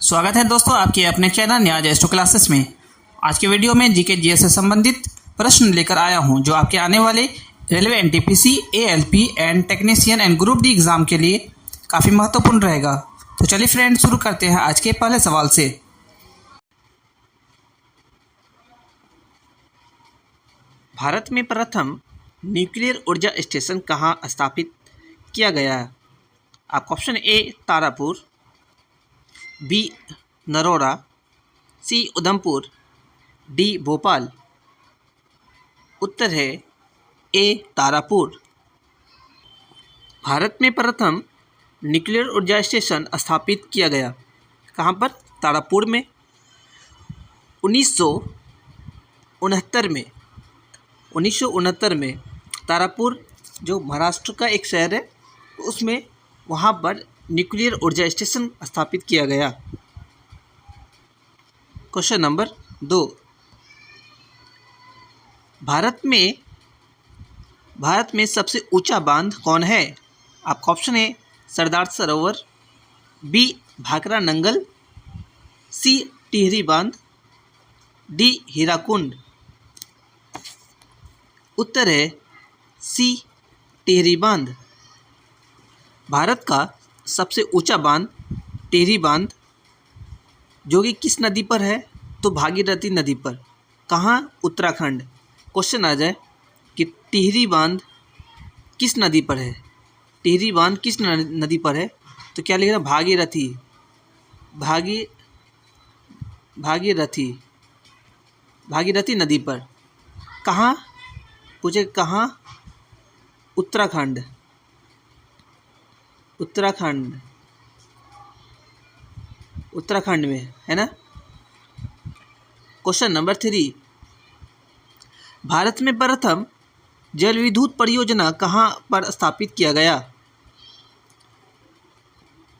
स्वागत है दोस्तों आपके अपने चैनल न्याज एस्ट्रो क्लासेस में। आज के वीडियो में जीके जीएस से संबंधित प्रश्न लेकर आया हूं जो आपके आने वाले railway NTPC, ALP and technician and group D exam के लिए काफ़ी महत्वपूर्ण रहेगा। तो चलिए फ्रेंड्स, शुरू करते हैं आज के पहले सवाल से। भारत में प्रथम न्यूक्लियर ऊर्जा स्टेशन कहाँ स्थापित किया गया है? आपका option A Tarapur, B Naroda, C Udhampur, D Bhopal. उत्तर है ए तारापुर। भारत में प्रथम न्यूक्लियर ऊर्जा स्टेशन स्थापित किया गया कहाँ पर? तारापुर में। 1969 में तारापुर जो महाराष्ट्र का एक शहर है उसमें वहाँ पर न्यूक्लियर ऊर्जा स्टेशन स्थापित किया गया। क्वेश्चन नंबर 2, भारत में सबसे ऊंचा बांध कौन है? आपका ऑप्शन है सरदार सरोवर, बी भाखरा नंगल, सी टिहरी बांध, डी हीराकुंड। उत्तर है सी टिहरी बांध। भारत का सबसे ऊंचा बांध टिहरी बांध जो कि किस नदी पर है? तो भागीरथी नदी पर। कहाँ? उत्तराखंड। क्वेश्चन आ जाए कि टिहरी बांध किस नदी पर है? टिहरी बांध किस नदी पर है? तो क्या लिखना? भागीरथी। भागीरथी नदी पर। कहाँ पूछे? कहाँ? उत्तराखंड में है ना। क्वेश्चन नंबर 3, भारत में प्रथम जल विद्युत परियोजना कहाँ पर स्थापित किया गया?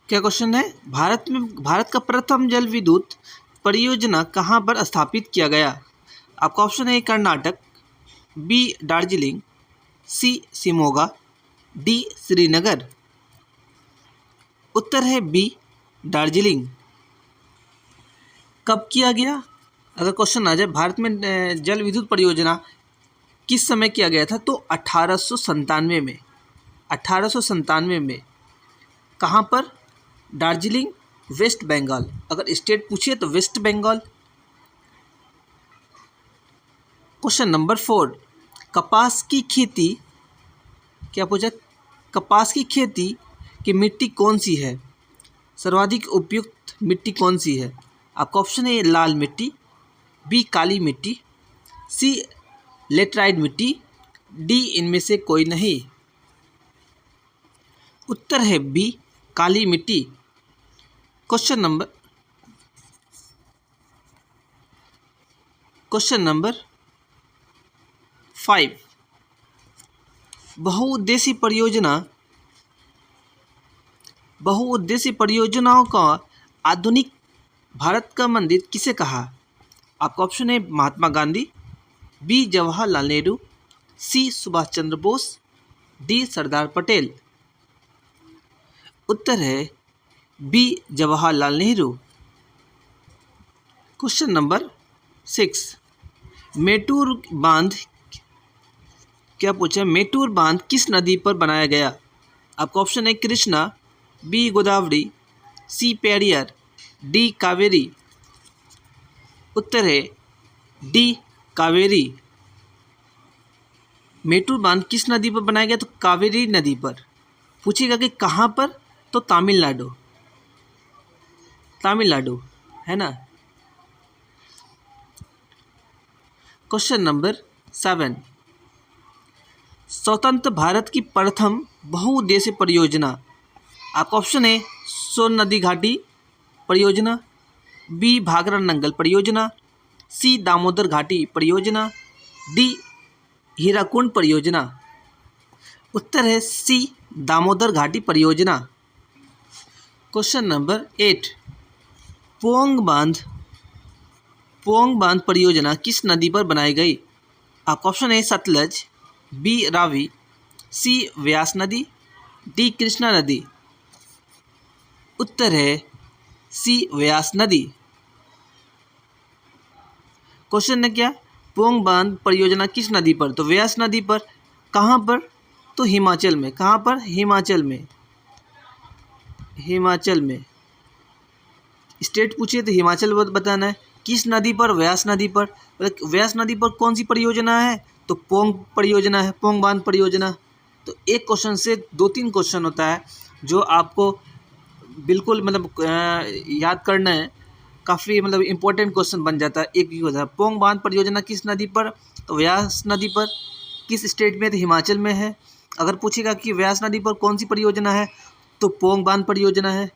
क्या क्वेश्चन है? भारत का प्रथम जल विद्युत परियोजना कहाँ पर स्थापित किया गया? आपका ऑप्शन है कर्नाटक, बी दार्जिलिंग, सी शिमोगा, डी श्रीनगर। उत्तर है बी दार्जिलिंग। कब किया गया? अगर क्वेश्चन आ जाए भारत में जल विद्युत परियोजना किस समय किया गया था? तो 1897 में। कहाँ पर? दार्जिलिंग, वेस्ट बंगाल। अगर स्टेट पूछिए तो वेस्ट बंगाल। क्वेश्चन नंबर 4, कपास की खेती, क्या पूछा? कपास की खेती की मिट्टी कौन सी है? सर्वाधिक उपयुक्त मिट्टी कौन सी है? आपका ऑप्शन है लाल मिट्टी, बी काली मिट्टी, सी लेटराइट मिट्टी, डी इनमें से कोई नहीं। उत्तर है बी काली मिट्टी। क्वेश्चन नंबर 5, बहुउद्देशीय परियोजनाओं का आधुनिक भारत का मंदिर किसे कहा? आपका ऑप्शन है Mahatma Gandhi, b Jawaharlal Nehru, c Subhash Chandra Bose, d Sardar Patel. उत्तर है b Jawaharlal Nehru. Question number 6, Mettur बांध, क्या पूछा? मेटूर बांध किस नदी पर बनाया गया? आपका ऑप्शन है कृष्णा, बी गोदावरी, सी पेरियार, डी कावेरी। उत्तर है डी कावेरी। मेटूर बांध किस नदी पर बनाया गया? तो कावेरी नदी पर। पूछेगा कि कहाँ पर? तो तमिलनाडु है ना। क्वेश्चन नंबर 7, स्वतंत्र भारत की प्रथम बहुउद्देशीय परियोजना। आपका ऑप्शन है सोन नदी घाटी परियोजना, बी भाखरा नंगल परियोजना, सी दामोदर घाटी परियोजना, डी हीराकुंड परियोजना। उत्तर है सी दामोदर घाटी परियोजना। क्वेश्चन नंबर 8, पोंग बांध परियोजना किस नदी पर बनाई गई? आपका ऑप्शन है सतलज, बी रावी, सी व्यास नदी, डी कृष्णा नदी। उत्तर है सी व्यास नदी। क्वेश्चन है क्या, पोंग बांध परियोजना किस नदी पर, तो व्यास नदी पर। कहाँ पर, तो हिमाचल में। कहाँ पर, हिमाचल में। हिमाचल में स्टेट पूछिए तो हिमाचल बताना है। किस नदी पर, व्यास नदी पर। व्यास नदी पर कौन सी परियोजना है, तो पोंग परियोजना है, पोंग बांध परियोजना। तो एक क्वेश्चन से 2-3 क्वेश्चन होता है जो आपको बिल्कुल मतलब याद करना है, काफ़ी मतलब इम्पोर्टेंट क्वेश्चन बन जाता है। एक ही होता है, पोंग बांध परियोजना किस नदी पर, तो व्यास नदी पर। किस स्टेट में, तो हिमाचल में है। अगर पूछेगा कि व्यास नदी पर कौन सी परियोजना है, तो पोंग बांध परियोजना है।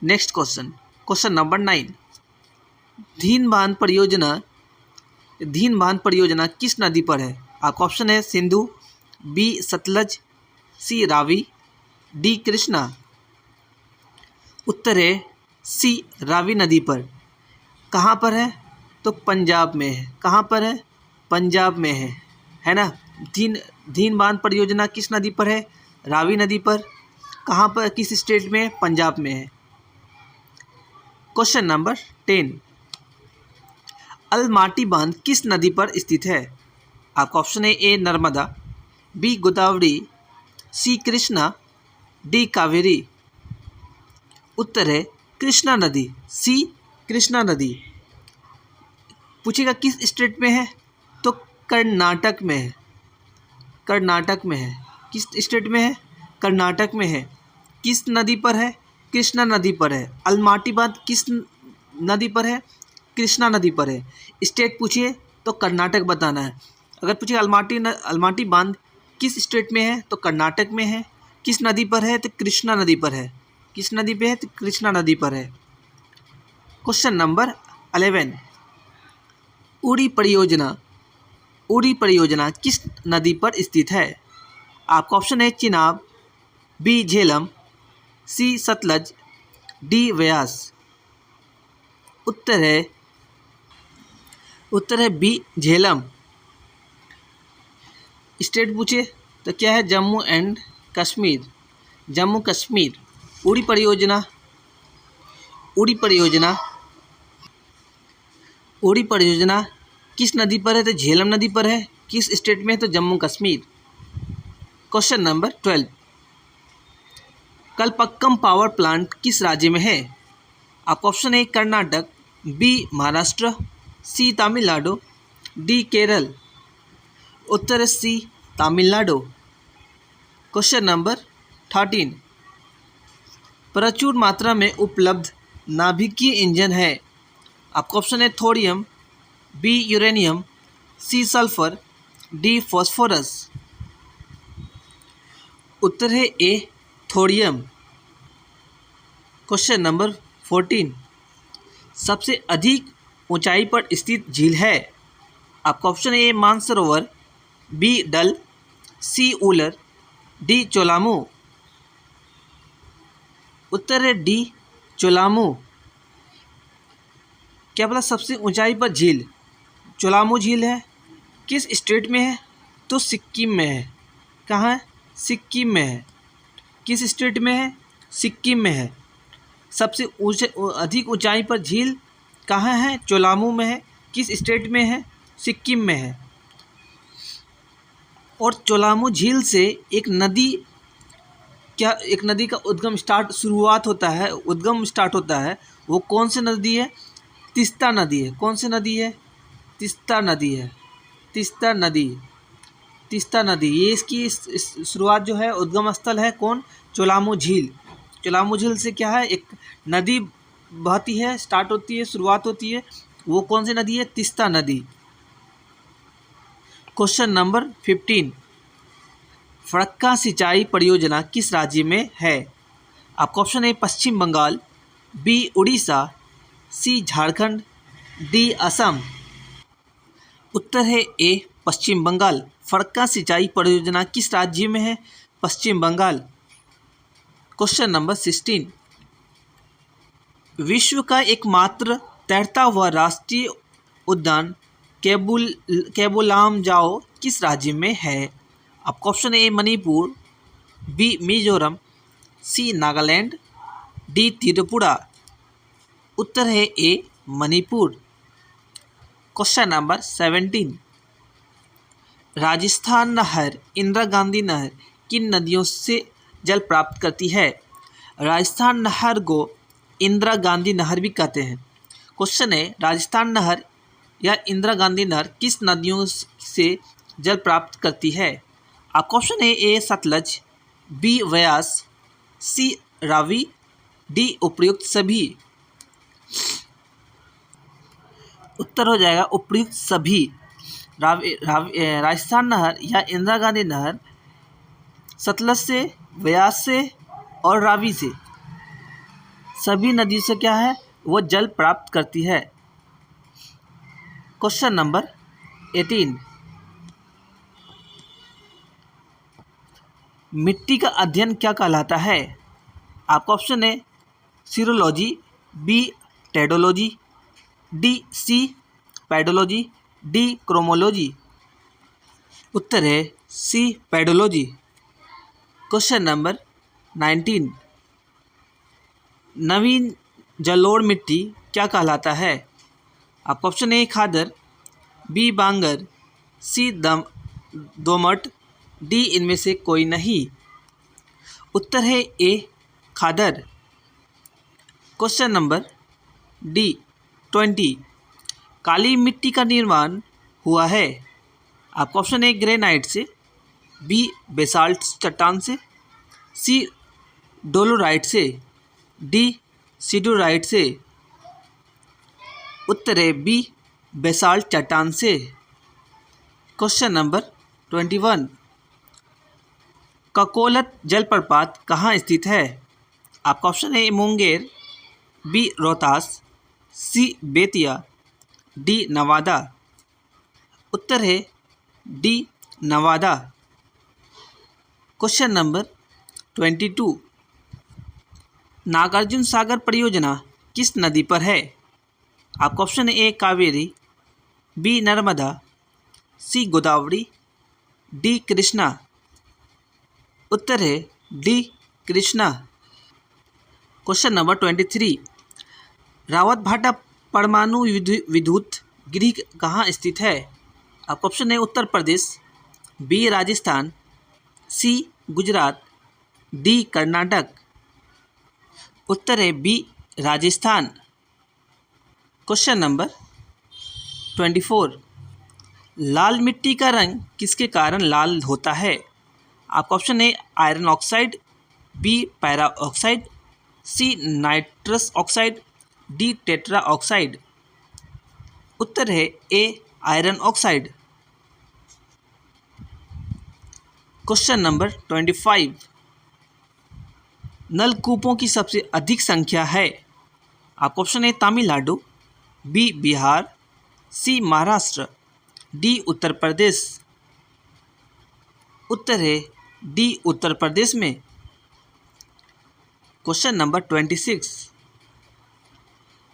नेक्स्ट क्वेश्चन, क्वेश्चन नंबर 9, धीन बांध परियोजना किस नदी पर है। आपका ऑप्शन है सिंधु, बी सतलज, सी रावी, डी कृष्णा। उत्तर है सी रावी नदी पर। कहाँ पर है, तो पंजाब में है। कहाँ पर है, पंजाब में है ना। धीन बांध परियोजना किस नदी पर है, रावी नदी पर। कहाँ पर, किस स्टेट में, पंजाब में है। क्वेश्चन नंबर 10, अलमाटी बांध किस नदी पर स्थित है। आपका ऑप्शन है ए नर्मदा, बी गोदावरी, सी कृष्णा, डी कावेरी। उत्तर है कृष्णा नदी, सी कृष्णा नदी। पूछेगा किस स्टेट में है, तो कर्नाटक में है। कर्नाटक में है। किस स्टेट में है, कर्नाटक में है। किस नदी पर है, कृष्णा नदी पर है। अलमाटी बांध किस नदी पर है, कृष्णा नदी पर है। स्टेट पूछिए तो कर्नाटक बताना है। अगर पूछिए अलमाटी बांध किस स्टेट में है, तो कर्नाटक में है। किस नदी पर है, तो कृष्णा नदी पर है। किस नदी पे है, तो कृष्णा नदी पर है। क्वेश्चन नंबर 11, उड़ी परियोजना किस नदी पर स्थित है। आपका ऑप्शन है चिनाब, बी झेलम, सी सतलज, डी व्यास। उत्तर है बी झेलम। स्टेट पूछे तो क्या है, जम्मू एंड कश्मीर। जम्मू कश्मीर। उड़ी परियोजना किस नदी पर है, तो झेलम नदी पर है। किस स्टेट में है, तो Jammu Kashmir. Question number 12, Kalpakkam power plant किस राज्य में है। आपका ऑप्शन है कर्नाटक, बी महाराष्ट्र, सी तमिलनाडु, डी केरल। उत्तर है सी तमिलनाडु। क्वेश्चन नंबर 13, प्रचुर मात्रा में उपलब्ध नाभिकीय इंजन है। आपका ऑप्शन है thorium, B uranium, C sulphur, D phosphorus. उत्तर है ए थोरियम। क्वेश्चन नंबर 14, सबसे अधिक ऊंचाई पर स्थित झील है। आपका ऑप्शन है ए मानसरोवर, बी डल, सी उलर, डी चोलामू। उत्तर है डी चोलामू। क्या बोला, सबसे ऊंचाई पर झील चोलामू झील है। किस स्टेट में है, तो सिक्किम में है। कहाँ है, सिक्किम में है। किस स्टेट में है, सिक्किम में है। सबसे अधिक ऊंचाई पर झील कहाँ है, चोलामू में है। किस स्टेट में है, सिक्किम में है। और चोलामू झील से एक नदी का उद्गम स्टार्ट होता है। वो कौन सी नदी है, तीस्ता नदी है। कौन सी नदी है, तीस्ता नदी है। तीस्ता नदी ये इसकी शुरुआत जो है, उद्गम स्थल है कौन, चोलामू झील। चोलामू झील से क्या है, एक नदी बहती है, स्टार्ट होती है, शुरुआत होती है। वो कौन सी नदी है, तीस्ता नदी। क्वेश्चन नंबर 15, फरक्का सिंचाई परियोजना किस राज्य में है। आपका ऑप्शन है पश्चिम बंगाल, बी उड़ीसा, सी झारखंड, डी असम। उत्तर है ए पश्चिम बंगाल। फरक्का सिंचाई परियोजना किस राज्य में है, पश्चिम बंगाल। क्वेश्चन नंबर 16, विश्व का एकमात्र तैरता हुआ राष्ट्रीय उद्यान केबुलामजाओ किस राज्य में है। आपका option A Manipur, B Mizoram, C Nagaland, D Tripura. उत्तर है A Manipur. Question number 17, Rajasthan नहर इंदिरा गांधी नहर किन नदियों से जल प्राप्त करती है? राजस्थान नहर को इंदिरा गांधी नहर भी कहते हैं। क्वेश्चन है, राजस्थान नहर या इंदिरा गांधी नहर किस नदियों से जल प्राप्त करती है? आपका ऑप्शन है ए सतलज, बी व्यास, सी रावी, डी उपर्युक्त सभी। उत्तर हो जाएगा उपर्युक्त सभी। राजस्थान नहर या इंदिरा गांधी नहर सतलज से, व्यास से और रावी से, सभी नदी से क्या है वो जल प्राप्त करती है। क्वेश्चन नंबर 18, मिट्टी का अध्ययन क्या कहलाता है? आपका ऑप्शन है सीरोलॉजी, बी टेडोलॉजी, डी सी पैडोलॉजी, डी क्रोमोलॉजी। उत्तर है सी पैडोलॉजी। क्वेश्चन नंबर 19, नवीन जलोढ़ मिट्टी क्या कहलाता है? आपका ऑप्शन ए खादर, बी बांगर, सी दोमट, डी इनमें से कोई नहीं। उत्तर है ए खादर। क्वेश्चन नंबर डी 20, काली मिट्टी का निर्माण हुआ है? आपका ऑप्शन ए ग्रेनाइट से, बी बेसाल्ट चट्टान से, सी डोलोराइट से, डी सीडोराइट से। उत्तर है बी बेसाल्ट चट्टान से। क्वेश्चन नंबर 21, ककोलत जलप्रपात कहाँ स्थित है? आपका ऑप्शन है Munger, B Rohtas, C Bettiah, D Nawada. उत्तर है D Nawada. Question number 22, Nagarjuna Sagar परियोजना किस नदी पर है? आपका ऑप्शन है A Kaveri, B Narmada, C Godavari, D Krishna. उत्तर है D Krishna. Question number 23, Rawatbhata परमाणु विद्युत गृह कहाँ स्थित है? आपका ऑप्शन है उत्तर प्रदेश, बी राजस्थान, सी गुजरात, डी कर्नाटक। उत्तर है बी राजस्थान। क्वेश्चन नंबर 24, लाल मिट्टी का रंग किसके कारण लाल होता है? आपका ऑप्शन है iron oxide, B para oxide, C nitrous oxide, D tetra oxide. उत्तर है A iron oxide. Question number 25, नलकूपों की सबसे अधिक संख्या है? आपका ऑप्शन है Tamil Nadu, B Bihar, C Maharashtra, D Uttar Pradesh. उत्तर है डी उत्तर प्रदेश में। क्वेश्चन नंबर 26,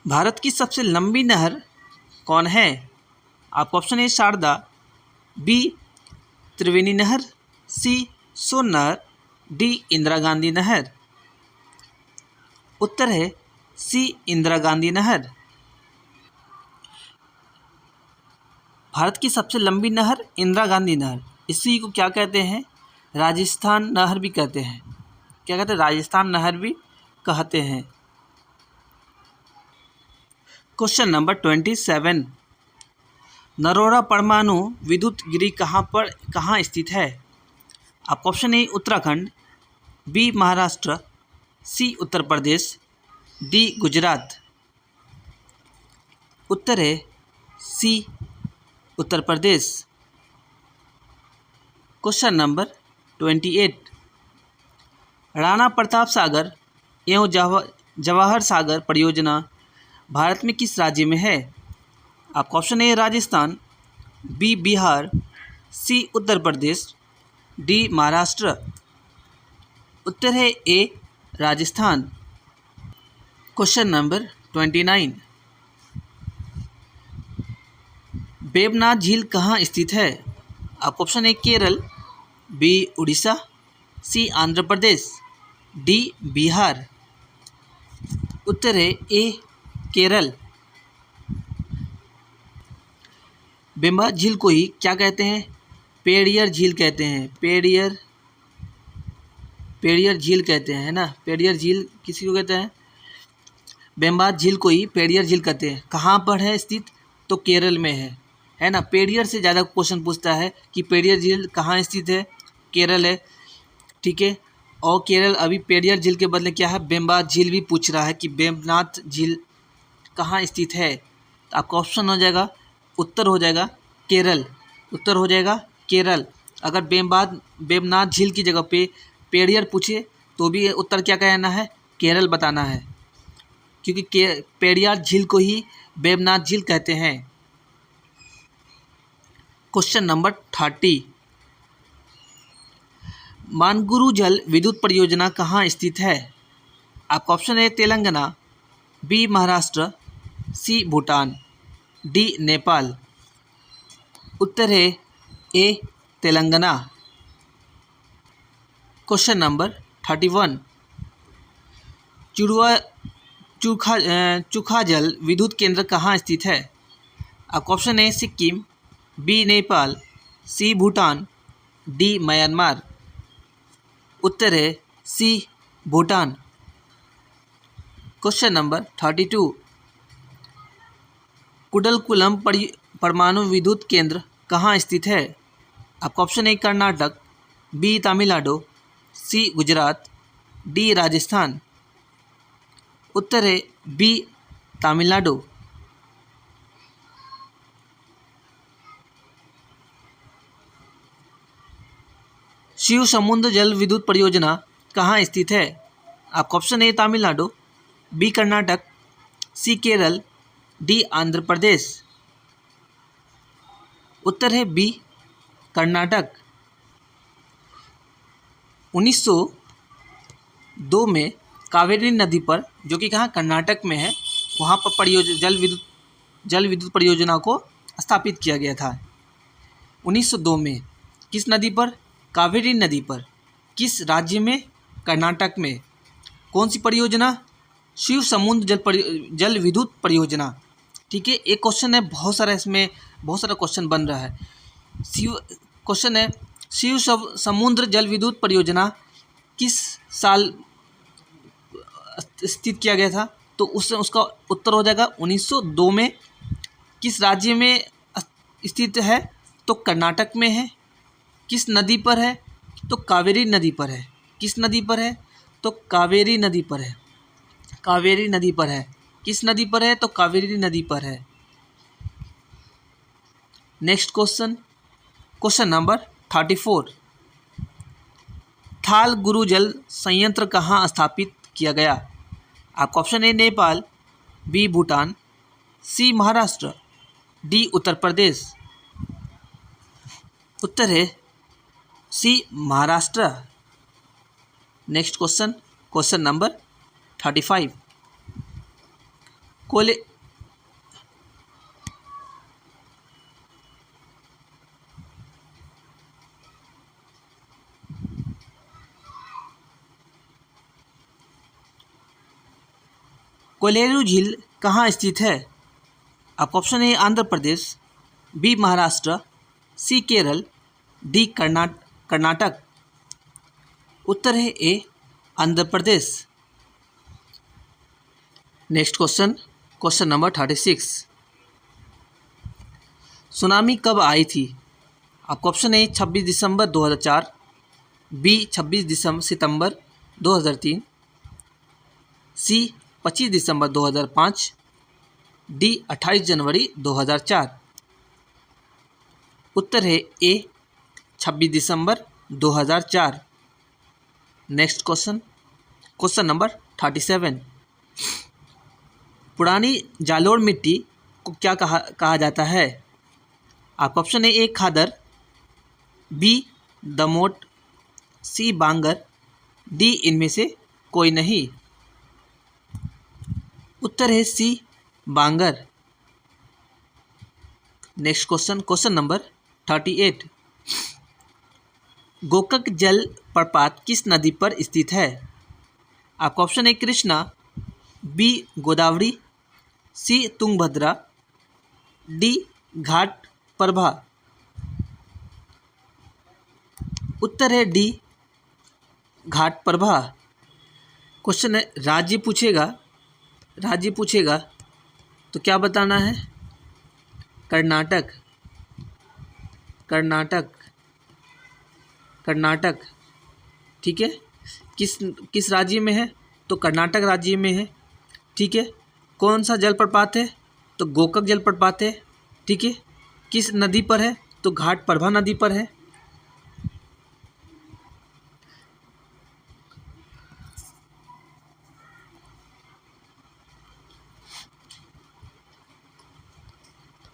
भारत की सबसे लंबी नहर कौन है? आपका ऑप्शन है शारदा, बी त्रिवेणी नहर, सी सोन नहर, डी इंदिरा गांधी नहर। उत्तर है सी इंदिरा गांधी नहर। भारत की सबसे लंबी नहर इंदिरा गांधी नहर, इसी को क्या कहते हैं? राजस्थान नहर भी कहते हैं। क्या कहते हैं? राजस्थान नहर भी कहते हैं। क्वेश्चन नंबर 27, नरोरा परमाणु विद्युत गृह कहाँ स्थित है? आपका ऑप्शन है उत्तराखंड, बी महाराष्ट्र, सी उत्तर प्रदेश, डी गुजरात। उत्तर है सी उत्तर प्रदेश। क्वेश्चन नंबर 28, राणा प्रताप सागर एवं जवाहर सागर परियोजना भारत में किस राज्य में है? आपका ऑप्शन है राजस्थान, बी बिहार, सी उत्तर प्रदेश, डी महाराष्ट्र। उत्तर है ए राजस्थान। क्वेश्चन नंबर 29, वेबनाथ झील कहाँ स्थित है? आपका ऑप्शन है केरल, बी उड़ीसा, सी आंध्र प्रदेश, डी बिहार। उत्तर है ए केरल। बेम्बा झील को ही क्या कहते हैं? पेरियर झील कहते हैं। पेरियर झील कहते हैं, है ना। पेरियर झील किसी को कहते हैं? बेम्बा झील को ही पेरियर झील कहते हैं। कहाँ पर है स्थित? तो केरल में है ना। पेरियर से ज़्यादा क्वेश्चन पूछता है कि पेरियर झील कहाँ स्थित है? केरल है, ठीक है। और केरल अभी पेरियर झील के बदले क्या है? बेम्बा झील भी पूछ रहा है कि बेम्बनाथ झील कहाँ स्थित है। तो आपका ऑप्शन हो जाएगा, उत्तर हो जाएगा केरल। उत्तर हो जाएगा केरल। अगर बेम्बनाथ झील की जगह पे पेरियर पूछे तो भी उत्तर क्या कहना है? केरल बताना है, क्योंकि पेरियार झील को ही बेम्बनाथ झील कहते हैं। क्वेश्चन नंबर 30, मानगुरु जल विद्युत परियोजना कहाँ स्थित है? आपका ऑप्शन है तेलंगाना, बी महाराष्ट्र, सी भूटान, डी नेपाल। उत्तर है ए तेलंगाना। क्वेश्चन नंबर 31, चुखा जल विद्युत केंद्र कहाँ स्थित है? आपका ऑप्शन है सिक्किम, बी नेपाल, सी भूटान, डी म्यांमार। उत्तर है सी भूटान। क्वेश्चन नंबर 32, कुडलकुलम परमाणु विद्युत केंद्र कहाँ स्थित है? आपका ऑप्शन है कर्नाटक, बी तमिलनाडु, सी गुजरात, डी राजस्थान। उत्तर है बी तमिलनाडु। शिव समुद्र जल विद्युत परियोजना कहाँ स्थित है? आपका ऑप्शन है तमिलनाडु, बी कर्नाटक, सी केरल, डी आंध्र प्रदेश। उत्तर है बी कर्नाटक। 1902 में कावेरी नदी पर, जो कि कहाँ कर्नाटक में है, वहाँ पर जल विद्युत परियोजना को स्थापित किया गया था। 1902 में किस नदी पर? कावेरी नदी पर। किस राज्य में? कर्नाटक में। कौन सी परियोजना? शिव समुद्र जल विद्युत परियोजना, ठीक है। एक क्वेश्चन है, बहुत सारा इसमें बहुत सारा क्वेश्चन बन रहा है। क्वेश्चन है शिव समुद्र जल विद्युत परियोजना किस साल स्थित किया गया था? तो उसका उत्तर हो जाएगा 1902 में। किस राज्य में स्थित है? तो कर्नाटक में है। किस नदी पर है? तो कावेरी नदी पर है। किस नदी पर है? तो कावेरी नदी पर है। कावेरी नदी पर है। किस नदी पर है? तो कावेरी नदी पर है। नेक्स्ट क्वेश्चन, क्वेश्चन नंबर 34, थाल गुरु जल संयंत्र कहाँ स्थापित किया गया? आपका ऑप्शन है Nepal, B Bhutan, C Maharashtra, D Uttar Pradesh. उत्तर है C Maharashtra. Next question, question number 35, Kolleru झील कहाँ स्थित है? आपका ऑप्शन है Andhra Pradesh, B Maharashtra, C Kerala, D Karnataka. उत्तर है A Andhra Pradesh. Next question, question number 36, tsunami कब आई थी? आपका ऑप्शन है 26 दिसंबर 2004, बी 26 सितंबर 2003, सी 25 दिसंबर 2005, डी 28 जनवरी 2004। उत्तर है ए 26 दिसंबर 2004। नेक्स्ट क्वेश्चन, क्वेश्चन नंबर 37, पुरानी जालोर मिट्टी को क्या कहा जाता है? आपका ऑप्शन है ए खादर, बी दमोट, सी बांगर, डी इनमें से कोई नहीं। उत्तर है C bangar. Next question, question number 38, Gokak जल प्रपात किस नदी पर स्थित है? आपका ऑप्शन है कृष्णा, बी गोदावरी, सी तुंगभद्रा, डी घाट प्रभा। उत्तर है डी घाट प्रभा। क्वेश्चन है राज्य पूछेगा तो क्या बताना है? कर्नाटक, कर्नाटक, कर्नाटक। ठीक है, किस राज्य में है? तो कर्नाटक राज्य में है। ठीक है, कौन सा जलप्रपात है? तो गोकक जलप्रपात है। ठीक है, किस नदी पर है? तो घाट प्रभा नदी पर है।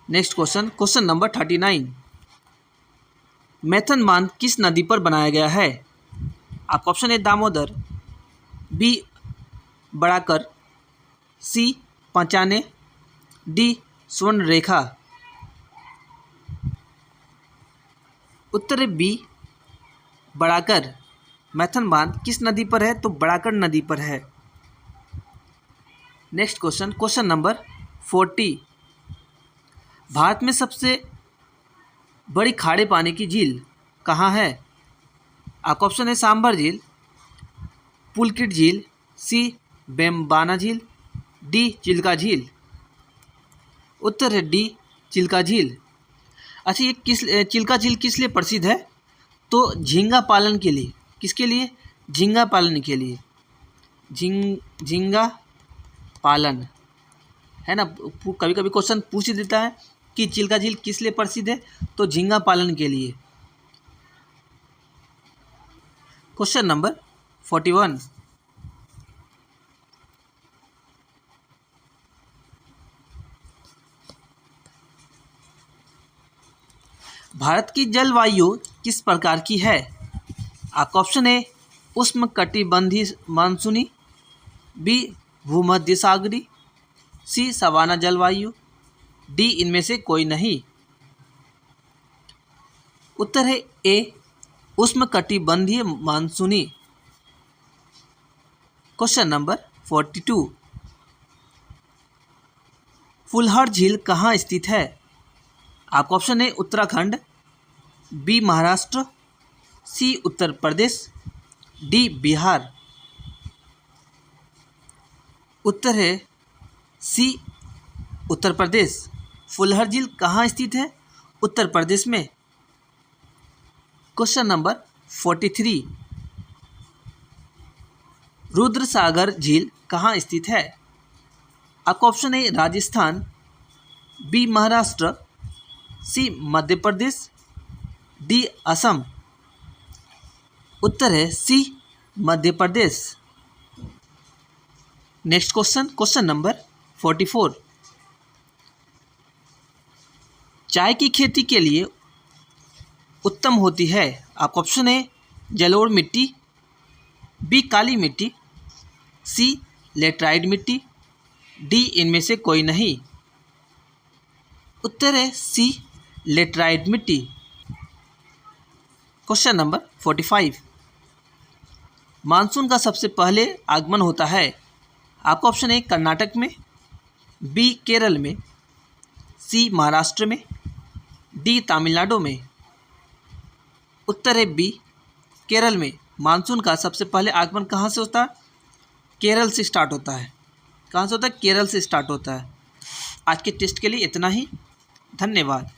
Next question, question number 39। Maithon बांध किस नदी पर बनाया गया है? आपका ऑप्शन है दामोदर, बी बड़ाकर, सी पंचाने, डी स्वर्णरेखा। उत्तर है बी बड़ाकर। मैथन बांध किस नदी पर है? तो बड़ाकर नदी पर है। Next question, question number 40। Bharat में सबसे बड़ी खारे पानी की झील कहाँ है? आपका ऑप्शन है सांभर झील, पुलकित झील, सी बेम्बाना झील, डी चिल्का झील। उत्तर है डी चिल्का झील। अच्छा, ये चिल्का झील किस लिए प्रसिद्ध है? तो झींगा पालन के लिए। किसके लिए? झींगा पालन के लिए। झींगा पालन है ना। कभी कभी क्वेश्चन पूछ देता है कि चिल्का झील किस लिए प्रसिद्ध है? तो झींगा पालन के लिए। Question number 41। भारत की जलवायु किस प्रकार की है? आपका ऑप्शन है उष्णकटिबंधीय मानसूनी, बी भूमध्य सागरी, सी सवाना जलवायु, डी इनमें से कोई नहीं। उत्तर है ए उष्णकटिबंधीय मानसूनी। Question number 42। फुलहर झील कहाँ स्थित है? आपका ऑप्शन है उत्तराखंड, बी महाराष्ट्र, सी उत्तर प्रदेश, डी बिहार। उत्तर है सी उत्तर प्रदेश। फुलहर झील कहाँ स्थित है? उत्तर प्रदेश में। Question number 43। रुद्रसागर झील कहाँ स्थित है? आपका ऑप्शन है Rajasthan, B Maharashtra, C Madhya Pradesh, D Assam. उत्तर है C Madhya Pradesh. Next question, question number 44। चाय की खेती के लिए उत्तम होती है। आपका ऑप्शन है जलोढ़ मिट्टी, बी काली मिट्टी, सी लेटराइट मिट्टी, डी इनमें से कोई नहीं। उत्तर है सी लेटराइट मिट्टी। Question number 45। मानसून का सबसे पहले आगमन होता है। आपका ऑप्शन है कर्नाटक में, बी केरल में, सी महाराष्ट्र में, डी तमिलनाडु में। उत्तर है बी केरल में। मानसून का सबसे पहले आगमन कहाँ से होता है? केरल से स्टार्ट होता है। कहाँ से होता है? केरल से स्टार्ट होता है। आज के टेस्ट के लिए इतना ही। धन्यवाद।